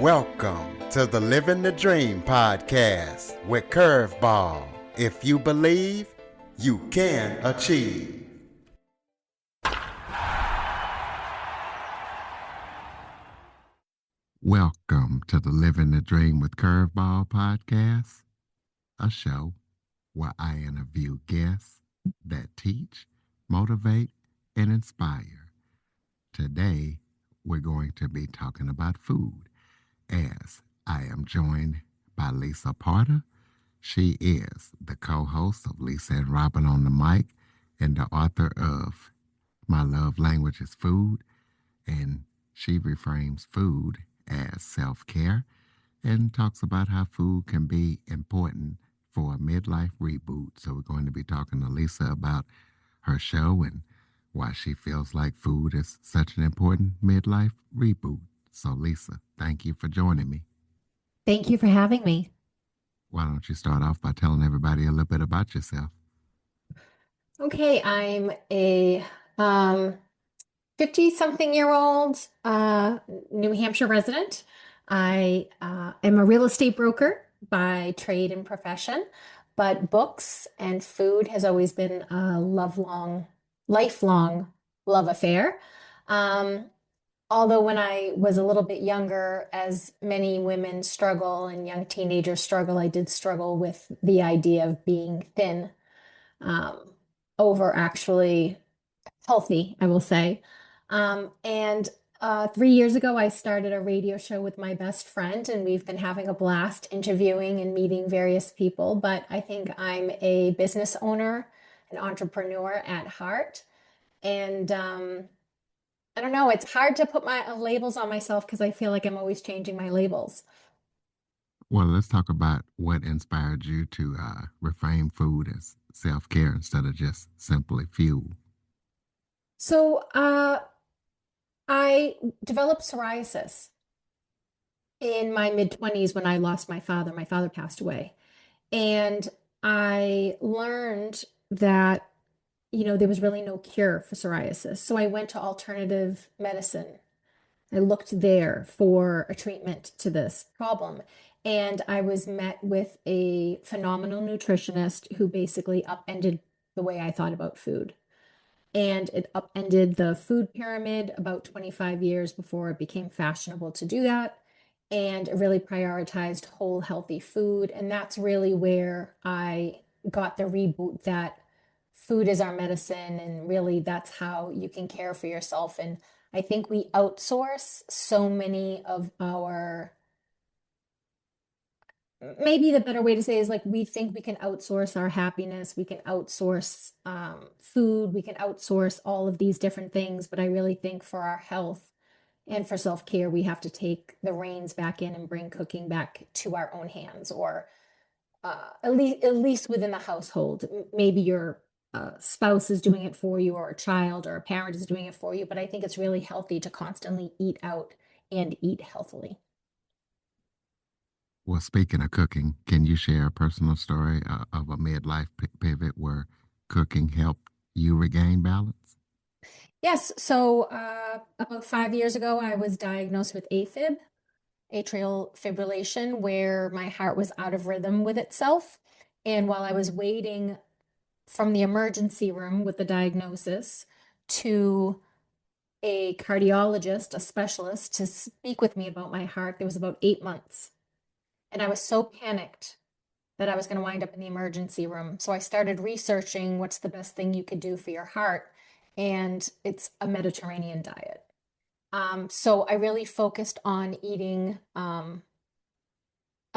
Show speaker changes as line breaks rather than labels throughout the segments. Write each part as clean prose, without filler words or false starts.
Welcome to the Living the Dream podcast with Curveball. If you believe, you can achieve. Welcome to the Living the Dream with Curveball podcast, a show where I interview guests that teach, motivate, and inspire. Today, we're going to be talking about food, as I am joined by Lisa Parda. She is the co-host of Lisa and Robin on the Mic and the author of My Love Language is Food, and she reframes food as self-care and talks about how food can be important for a midlife reboot. So we're going to be talking to Lisa about her show and why she feels like food is such an important midlife reboot. So Lisa, thank you for joining me.
Thank you for having me.
Why don't you start off by telling everybody a little bit about yourself?
Okay, I'm a 50-something-year-old New Hampshire resident. I am a real estate broker by trade and profession, but books and food has always been a lifelong love affair. Um, Although when I was a little bit younger, as many women struggle and young teenagers struggle, I did struggle with the idea of being thin, um, over actually healthy, I will say. And 3 years ago, I started a radio show with my best friend, and we've been having a blast interviewing and meeting various people. But I think I'm a business owner, an entrepreneur at heart. And I don't know, it's hard to put my labels on myself because I feel like I'm always changing my labels.
Well, let's talk about what inspired you to reframe food as self-care instead of just simply fuel.
So, I developed psoriasis in my mid 20s when I lost my father. My father passed away. And I learned that, there was really no cure for psoriasis. So I went to alternative medicine. I looked there for a treatment to this problem. And I was met with a phenomenal nutritionist who basically upended the way I thought about food. And it upended the food pyramid about 25 years before it became fashionable to do that. And it really prioritized whole, healthy food. And that's really where I got the reboot that food is our medicine. And really, that's how you can care for yourself. And I think we outsource so many of our, maybe the better way to say is like we think we can outsource our happiness, we can outsource food, we can outsource all of these different things. But I really think for our health and for self-care, we have to take the reins back in and bring cooking back to our own hands, or at least within the household. Maybe your spouse is doing it for you, or a child or a parent is doing it for you. But I think it's really healthy to constantly eat out and eat healthily.
Well, speaking of cooking, can you share a personal story of a midlife pivot where cooking helped you regain balance?
Yes, so about 5 years ago, I was diagnosed with AFib, atrial fibrillation, where my heart was out of rhythm with itself. And while I was waiting from the emergency room with the diagnosis to a cardiologist, a specialist, to speak with me about my heart, there was about 8 months. And I was so panicked that I was going to wind up in the emergency room. So I started researching what's the best thing you could do for your heart. And it's a Mediterranean diet. So I really focused on eating a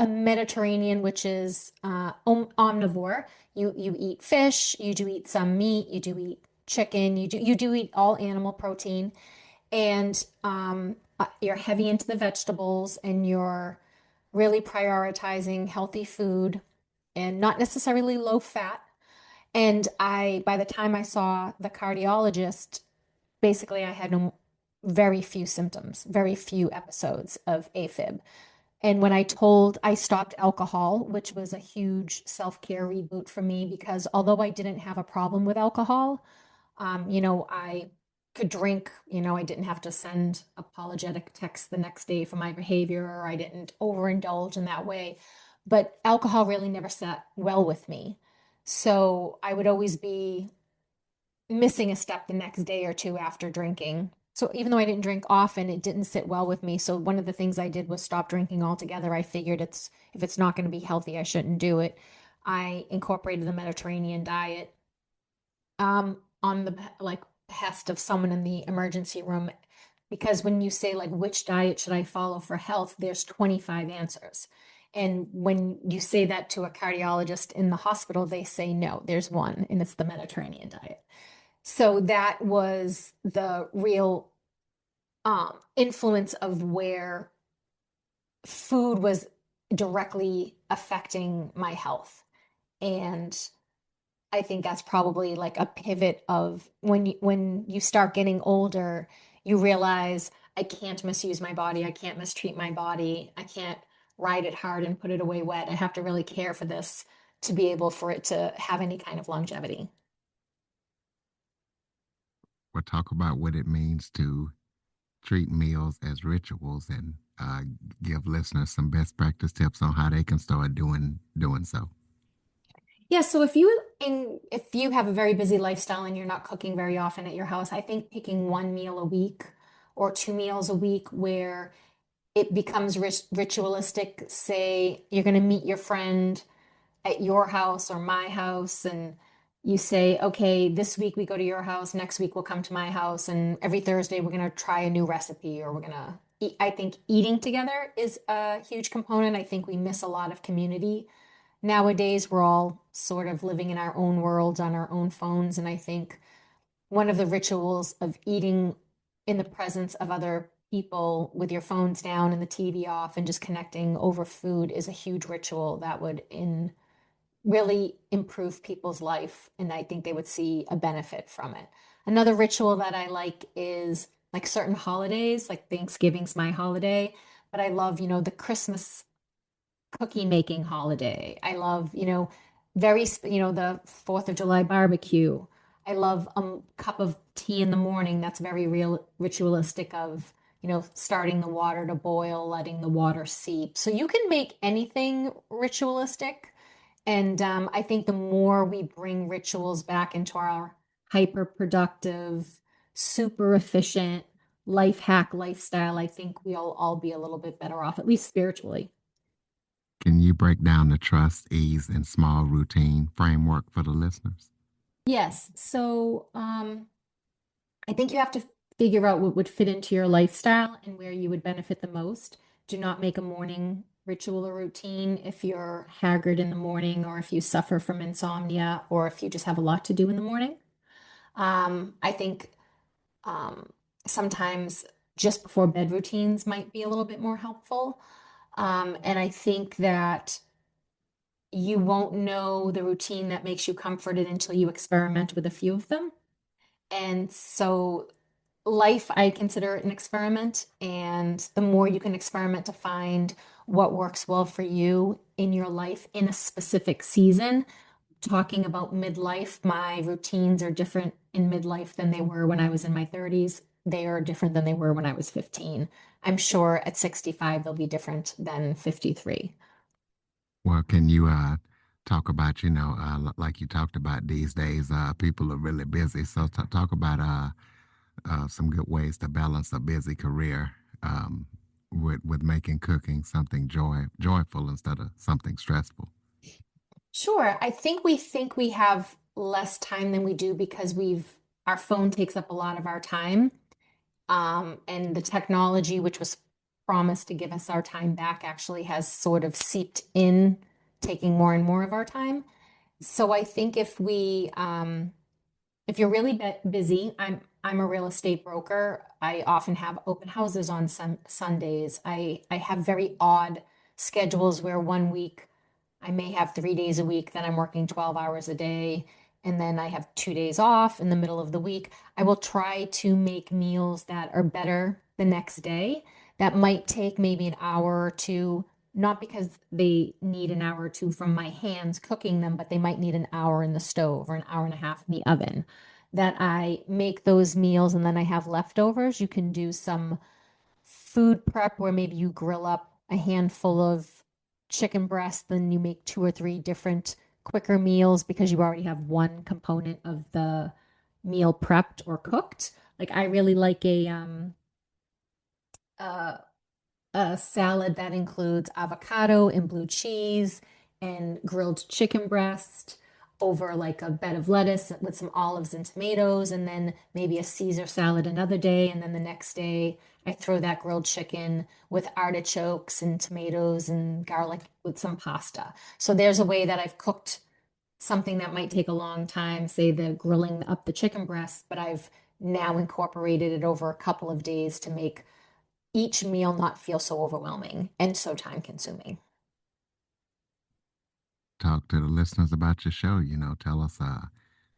Mediterranean, which is omnivore. You eat fish, you do eat some meat, you do eat chicken, you do eat all animal protein, and you're heavy into the vegetables, and you're really prioritizing healthy food and not necessarily low fat. And by the time I saw the cardiologist, basically I had very few symptoms, very few episodes of AFib. And when I stopped alcohol, which was a huge self-care reboot for me, because although I didn't have a problem with alcohol, I could drink, I didn't have to send apologetic texts the next day for my behavior, or I didn't overindulge in that way. But alcohol really never sat well with me. So I would always be missing a step the next day or two after drinking. So even though I didn't drink often, it didn't sit well with me. So one of the things I did was stop drinking altogether. I figured if it's not going to be healthy, I shouldn't do it. I incorporated the Mediterranean diet on the like behest of someone in the emergency room, because when you say like which diet should I follow for health, there's 25 answers. And when you say that to a cardiologist in the hospital, they say no, there's one, and it's the Mediterranean diet. So that was the real influence of where food was directly affecting my health. And I think that's probably like a pivot of when you start getting older, you realize I can't misuse my body, I can't mistreat my body, I can't ride it hard and put it away wet. I have to really care for this to be able for it to have any kind of longevity.
We'll talk about what it means to treat meals as rituals and give listeners some best practice tips on how they can start doing so.
Yeah, so if you have a very busy lifestyle and you're not cooking very often at your house, I think picking one meal a week or two meals a week where it becomes ritualistic. Say you're going to meet your friend at your house or my house, and you say, okay, this week we go to your house, next week we'll come to my house, and every Thursday we're going to try a new recipe, or we're going to eat. I think eating together is a huge component. I think we miss a lot of community. Nowadays, we're all sort of living in our own worlds on our own phones, and I think one of the rituals of eating in the presence of other people with your phones down and the TV off and just connecting over food is a huge ritual that would in really improve people's life, and I think they would see a benefit from it. Another ritual that I like is like certain holidays, like Thanksgiving's my holiday, but I love, the Christmas cookie making holiday. I love, the 4th of July barbecue. I love a cup of tea in the morning. That's very real ritualistic of, starting the water to boil, letting the water seep. So you can make anything ritualistic. And I think the more we bring rituals back into our hyper productive, super efficient life hack lifestyle, I think we'll all be a little bit better off, at least spiritually.
Can you break down the trust, ease, and small routine framework for the listeners?
Yes. So I think you have to figure out what would fit into your lifestyle and where you would benefit the most. Do not make a morning ritual or routine if you're haggard in the morning, or if you suffer from insomnia, or if you just have a lot to do in the morning. I think um, sometimes just before bed routines might be a little bit more helpful. And I think that you won't know the routine that makes you comforted until you experiment with a few of them. And so life, I consider it an experiment. And the more you can experiment to find what works well for you in your life in a specific season, talking about midlife, my routines are different in midlife than they were when I was in my 30s. They are different than they were when I was 15. I'm sure at 65, they'll be different than 53.
Well, can you talk about, like you talked about these days, people are really busy. So talk about some good ways to balance a busy career with making cooking something joyful instead of something stressful.
Sure. I think we have less time than we do because our phone takes up a lot of our time. And the technology, which was promised to give us our time back, actually has sort of seeped in, taking more and more of our time. So I think if you're really busy, I'm a real estate broker. I often have open houses on some Sundays. I have very odd schedules where one week I may have 3 days a week, then I'm working 12 hours a day, and then I have 2 days off in the middle of the week. I will try to make meals that are better the next day. That might take maybe an hour or two, not because they need an hour or two from my hands cooking them, but they might need an hour in the stove or an hour and a half in the oven. that I make those meals and then I have leftovers. You can do some food prep where maybe you grill up a handful of chicken breast, then you make two or three different quicker meals because you already have one component of the meal prepped or cooked. Like I really like uh, a salad that includes avocado and blue cheese and grilled chicken breast over like a bed of lettuce with some olives and tomatoes, and then maybe a Caesar salad another day. And then the next day, I throw that grilled chicken with artichokes and tomatoes and garlic with some pasta. So there's a way that I've cooked something that might take a long time, say the grilling up the chicken breast, but I've now incorporated it over a couple of days to make each meal not feel so overwhelming and so time consuming.
Talk to the listeners about your show. Tell us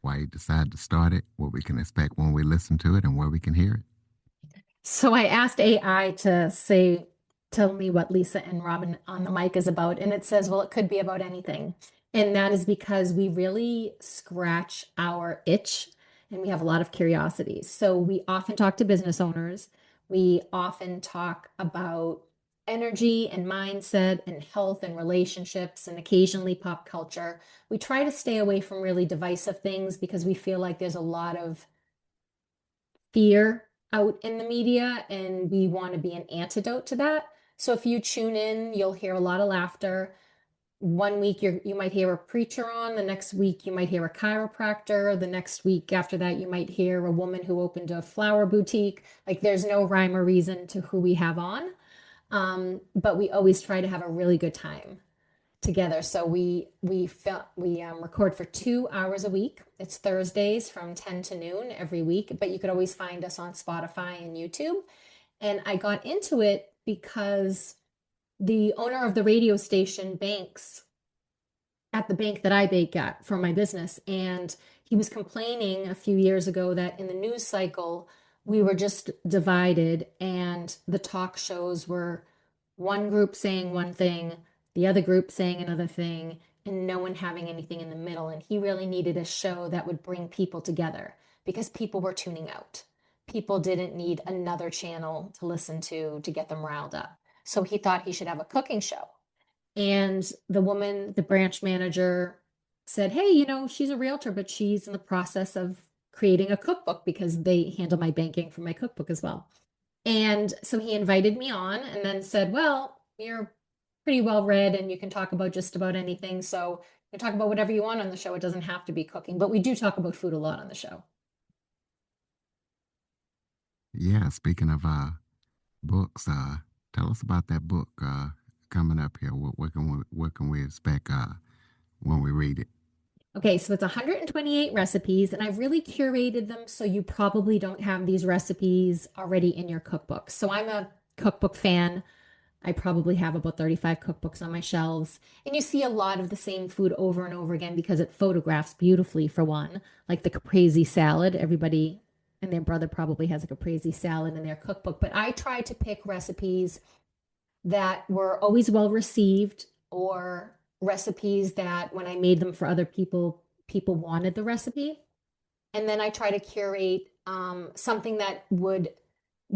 why you decided to start it, what we can expect when we listen to it, and where we can hear it.
So I asked AI to say, tell me what Lisa and Robin on the mic is about. And it says, well, it could be about anything. And that is because we really scratch our itch and we have a lot of curiosities. So we often talk to business owners. We often talk about energy and mindset and health and relationships and occasionally pop culture. We try to stay away from really divisive things because we feel like there's a lot of fear out in the media, and we want to be an antidote to that. So if you tune in, you'll hear a lot of laughter. One week you might hear a preacher on, the next week you might hear a chiropractor, the next week after that you might hear a woman who opened a flower boutique. Like there's no rhyme or reason to who we have on. But we always try to have a really good time together. So we record for 2 hours a week. It's Thursdays from 10 to noon every week, but you could always find us on Spotify and YouTube. And I got into it because the owner of the radio station banks at the bank that I bake at for my business. And he was complaining a few years ago that in the news cycle, we were just divided, and the talk shows were one group saying one thing, the other group saying another thing, and no one having anything in the middle. And he really needed a show that would bring people together because people were tuning out. People didn't need another channel to listen to get them riled up. So he thought he should have a cooking show. And the woman, the branch manager, said, hey, she's a realtor, but she's in the process of creating a cookbook because they handle my banking for my cookbook as well. And so he invited me on and then said, well, you're pretty well read and you can talk about just about anything. So you can talk about whatever you want on the show. It doesn't have to be cooking, but we do talk about food a lot on the show.
Yeah, speaking of books, tell us about that book coming up here. What can we expect when we read it?
Okay, so it's 128 recipes, and I've really curated them so you probably don't have these recipes already in your cookbook. So I'm a cookbook fan. I probably have about 35 cookbooks on my shelves. And you see a lot of the same food over and over again because it photographs beautifully, for one, like the caprese salad. Everybody and their brother probably has a caprese salad in their cookbook. But I try to pick recipes that were always well received, or recipes that when I made them for other people, people wanted the recipe. And then I try to curate something that would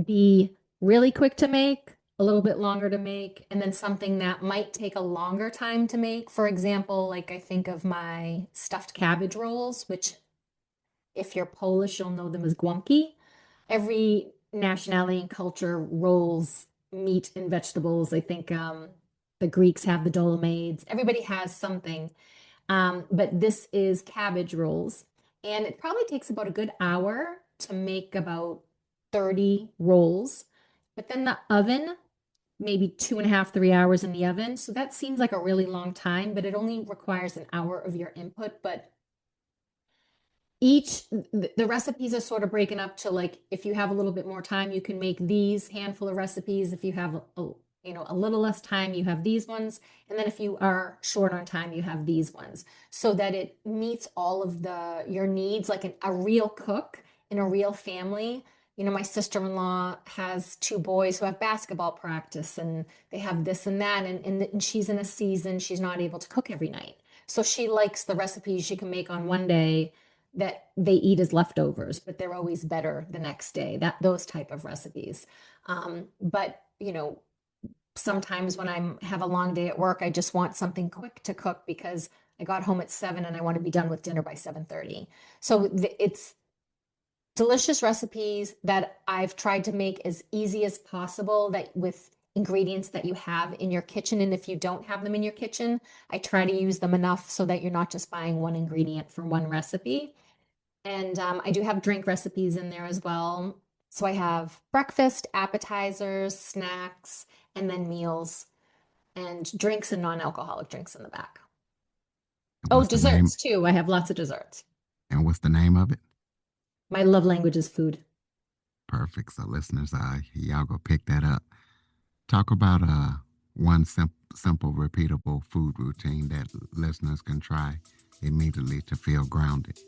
be really quick to make, a little bit longer to make, and then something that might take a longer time to make. For example, like I think of my stuffed cabbage rolls, which if you're Polish, you'll know them as guamki. Every nationality and culture rolls meat and vegetables. I think the Greeks have the Dolomites. Everybody has something. But this is cabbage rolls. And it probably takes about a good hour to make about 30 rolls. But then the oven, maybe 2.5, 3 hours in the oven. So that seems like a really long time, but it only requires an hour of your input. But the recipes are sort of breaking up to, like, if you have a little bit more time you can make these handful of recipes. If you have a little less time, you have these ones, and then if you are short on time, you have these ones, so that it meets all of your needs, like a real cook in a real family. My sister-in-law has two boys who have basketball practice, and they have this and that, and she's in a season she's not able to cook every night, so she likes the recipes she can make on one day that they eat as leftovers, but they're always better the next day. That those type of recipes. But sometimes when I'm have a long day at work, I just want something quick to cook because I got home at 7 and I want to be done with dinner by 7:30. So it's delicious recipes that I've tried to make as easy as possible that with ingredients that you have in your kitchen. And if you don't have them in your kitchen, I try to use them enough so that you're not just buying one ingredient for one recipe. And I do have drink recipes in there as well. So I have breakfast, appetizers, snacks, and then meals and drinks and non-alcoholic drinks in the back.
And
Oh,
what's the name?
desserts too. I have lots of desserts.
And what's the name of it?
My love language is food.
Perfect. So listeners, y'all go pick that up. Talk about one simple, repeatable food routine that listeners can try immediately to feel grounded.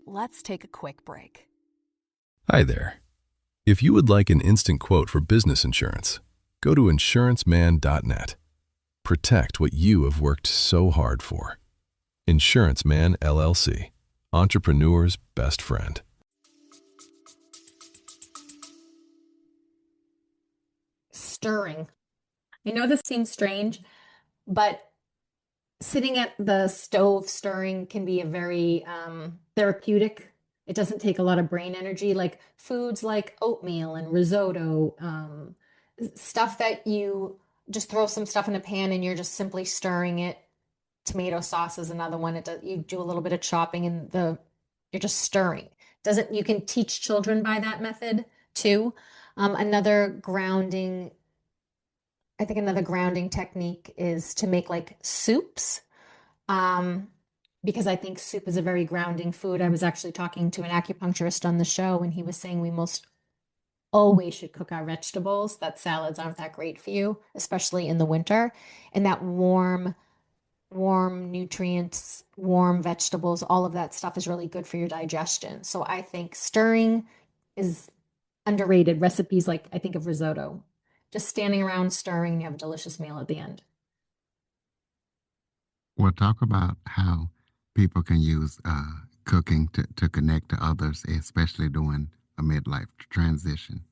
Let's take a quick break.
Hi there. If you would like an instant quote for business insurance, go to insuranceman.net. Protect what you have worked so hard for. Insurance Man LLC, entrepreneur's best friend.
Stirring. I know this seems strange, but sitting at the stove stirring can be a very therapeutic. It doesn't take a lot of brain energy, like foods like oatmeal and risotto, stuff that you just throw some stuff in a pan and you're just simply stirring it. Tomato sauce is another one. It does, you do a little bit of chopping and you're just stirring. Doesn't you can teach children by that method too. Another grounding I think another grounding technique is to make like soups. Um, because I think soup is a very grounding food. I was actually talking to an acupuncturist on the show, and he was saying we most always should cook our vegetables, that salads aren't that great for you, especially in the winter. And that warm nutrients, warm vegetables, all of that stuff is really good for your digestion. So I think stirring is underrated. Recipes like I think of risotto. Just standing around stirring, and you have a delicious meal at the end.
Well, talk about how people can use cooking to connect to others, especially during a midlife transition.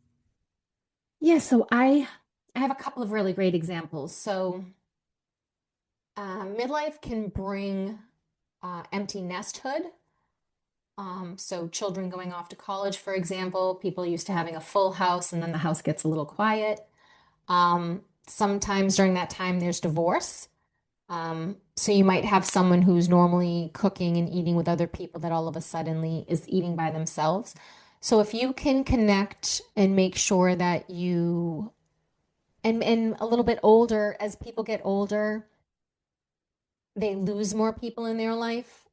Yeah, so I have a couple of really great examples. So midlife can bring empty nesthood. So children going off to college, for example, people used to having a full house and then the house gets a little quiet. Sometimes during that time, there's divorce. So you might have someone who's normally cooking and eating with other people that all of a suddenly is eating by themselves. So if you can connect and make sure that you and a little bit older, as people get older, they lose more people in their life.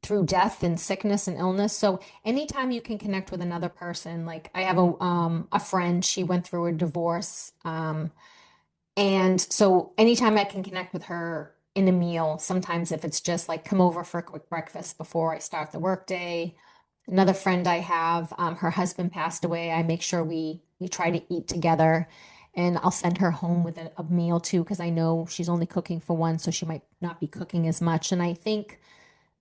Through death and sickness and illness. So anytime you can connect with another person, like I have a friend, she went through a divorce. And so anytime I can connect with her in a meal, sometimes if it's just like come over for a quick breakfast before I start the workday. Another friend I have, her husband passed away. I make sure we try to eat together, and I'll send her home with a meal too because I know she's only cooking for one, so she might not be cooking as much. And I think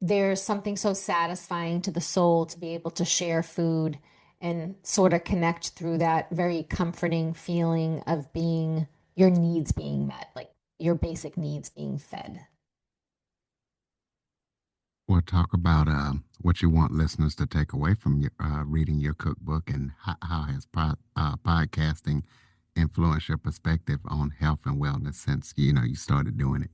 there's something so satisfying to the soul to be able to share food and sort of connect through that very comforting feeling of being your needs being met, like your basic needs being fed.
Well, talk about what you want listeners to take away from your, reading your cookbook, and how has podcasting influenced your perspective on health and wellness since you started doing it.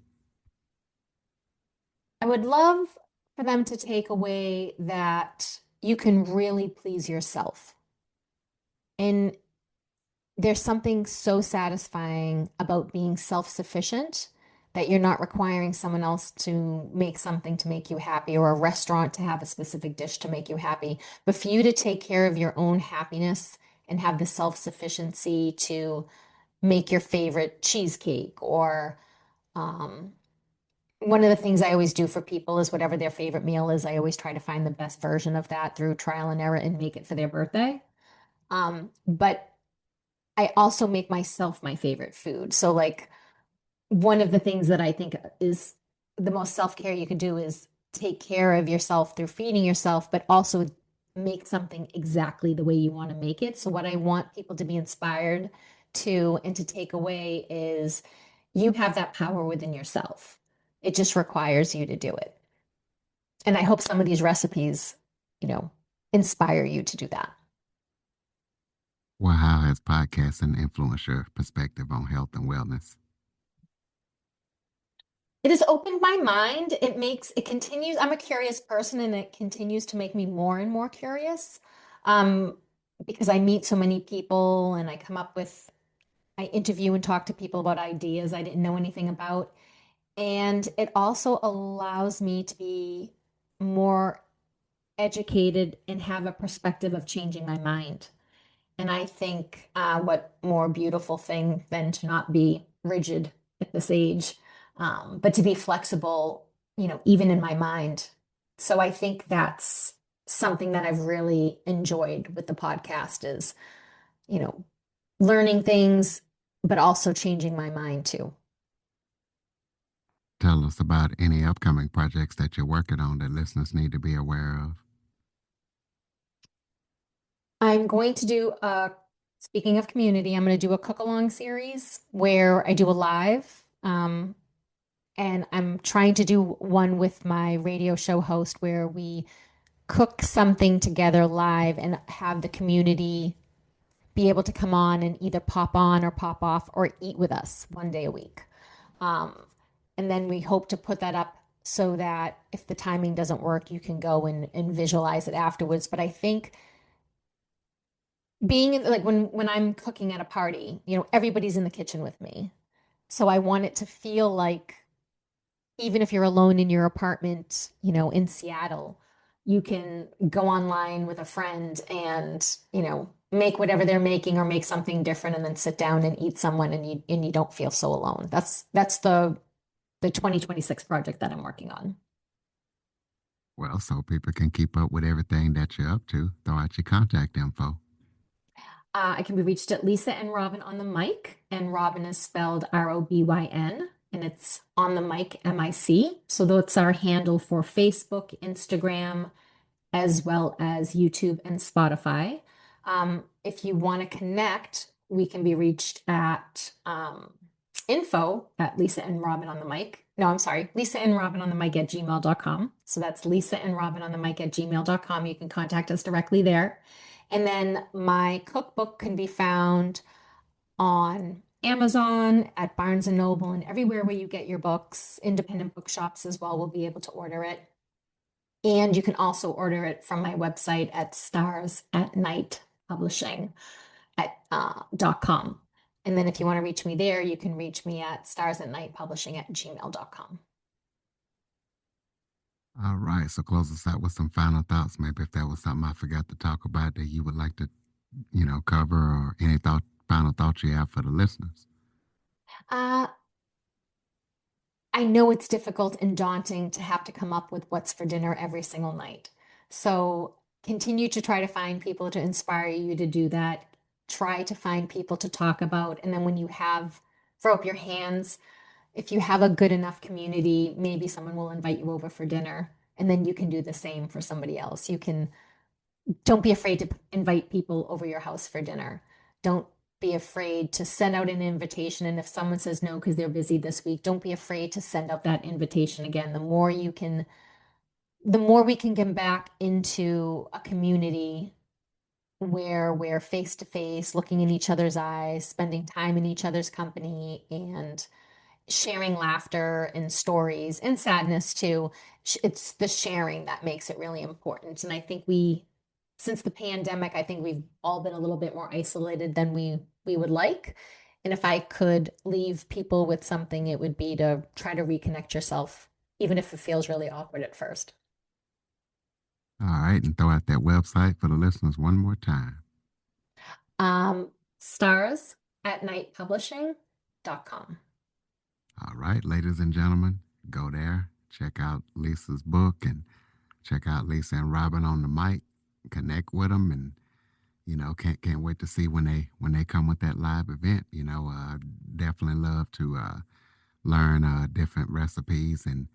I would love for them to take away that you can really please yourself. And there's something so satisfying about being self-sufficient that you're not requiring someone else to make something to make you happy or a restaurant to have a specific dish to make you happy. But for you to take care of your own happiness and have the self-sufficiency to make your favorite cheesecake or um, one of the things I always do for people is whatever their favorite meal is, I always try to find the best version of that through trial and error and make it for their birthday. But I also make myself my favorite food. So like one of the things that I think is the most self-care you can do is take care of yourself through feeding yourself, but also make something exactly the way you want to make it. So what I want people to be inspired to and to take away is you have that power within yourself. It just requires you to do it. And I hope some of these recipes, inspire you to do that.
Well, how has podcasting influenced your perspective on health and wellness?
It has opened my mind. It continues, I'm a curious person and it continues to make me more and more curious. Um, because I meet so many people and I interview and talk to people about ideas I didn't know anything about. And it also allows me to be more educated and have a perspective of changing my mind. And I think what more beautiful thing than to not be rigid at this age, but to be flexible, even in my mind. So I think that's something that I've really enjoyed with the podcast is, you know, learning things, but also changing my mind too.
Tell us about any upcoming projects that you're working on that listeners need to be aware of.
I'm going to do speaking of community, I'm going to do a cook along series where I do a live. And I'm trying to do one with my radio show host where we cook something together live and have the community be able to come on and either pop on or pop off or eat with us one day a week. Um, and then we hope to put that up so that if the timing doesn't work, you can go and visualize it afterwards. But I think being in, like when I'm cooking at a party, everybody's in the kitchen with me. So I want it to feel like even if you're alone in your apartment, in Seattle, you can go online with a friend and, make whatever they're making or make something different and then sit down and eat someone and you don't feel so alone. That's the 2026 project that I'm working on.
Well, so people can keep up with everything that you're up to, throw out your contact info.
I can be reached at Lisa and Robin on the mic, and Robin is spelled Robyn, and it's on the mic MIC. So that's our handle for Facebook, Instagram, as well as YouTube and Spotify. If you want to connect, we can be reached at info at Lisa and Robin on the mic. No, I'm sorry, Lisa and Robin on the mic at gmail.com. So that's Lisa and Robin on the mic at gmail.com. You can contact us directly there. And then my cookbook can be found on Amazon, at Barnes and Noble, and everywhere where you get your books. Independent bookshops as well will be able to order it. And you can also order it from my website at Stars at Night Publishing .com. And then if you want to reach me there, you can reach me at starsatnightpublishing at gmail.com.
All right, so close us out with some final thoughts. Maybe if there was something I forgot to talk about that you would like to, cover, or any final thoughts you have for the listeners.
I know it's difficult and daunting to have to come up with what's for dinner every single night. So continue to try to find people to inspire you to do that. Try to find people to talk about. And then when you throw up your hands, if you have a good enough community, maybe someone will invite you over for dinner. And then you can do the same for somebody else. Don't be afraid to invite people over your house for dinner. Don't be afraid to send out an invitation. And if someone says no because they're busy this week, don't be afraid to send out that invitation again. The more we can get back into a community where we're face to face, looking in each other's eyes, spending time in each other's company, and sharing laughter and stories and sadness too. It's the sharing that makes it really important. And I think since the pandemic, I think we've all been a little bit more isolated than we would like. And if I could leave people with something, it would be to try to reconnect yourself, even if it feels really awkward at first.
All right, and throw out that website for the listeners one more time.
Stars at nightpublishing.com.
All right, ladies and gentlemen, go there, check out Lisa's book, and check out Lisa and Robin on the mic. Connect with them, and can't wait to see when they come with that live event. Definitely love to learn different recipes and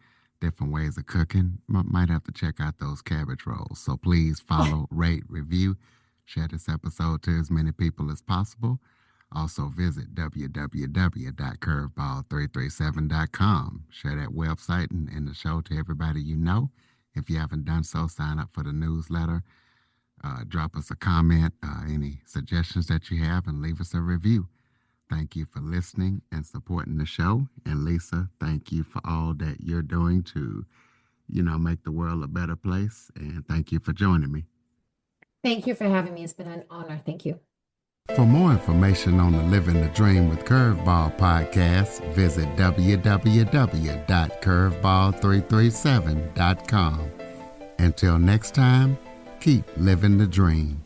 different ways of cooking. Might have to check out those cabbage rolls. So please follow, rate, review, share this episode to as many people as possible. Also visit www.curveball337.com. Share that website and the show to everybody you know. If you haven't done so, sign up for the newsletter. Drop us a comment, any suggestions that you have, and leave us a review. Thank you for listening and supporting the show. And Lisa, thank you for all that you're doing to, make the world a better place. And thank you for joining me.
Thank you for having me. It's been an honor. Thank you.
For more information on the Living the Dream with Curveball podcast, visit www.curveball337.com. Until next time, keep living the dream.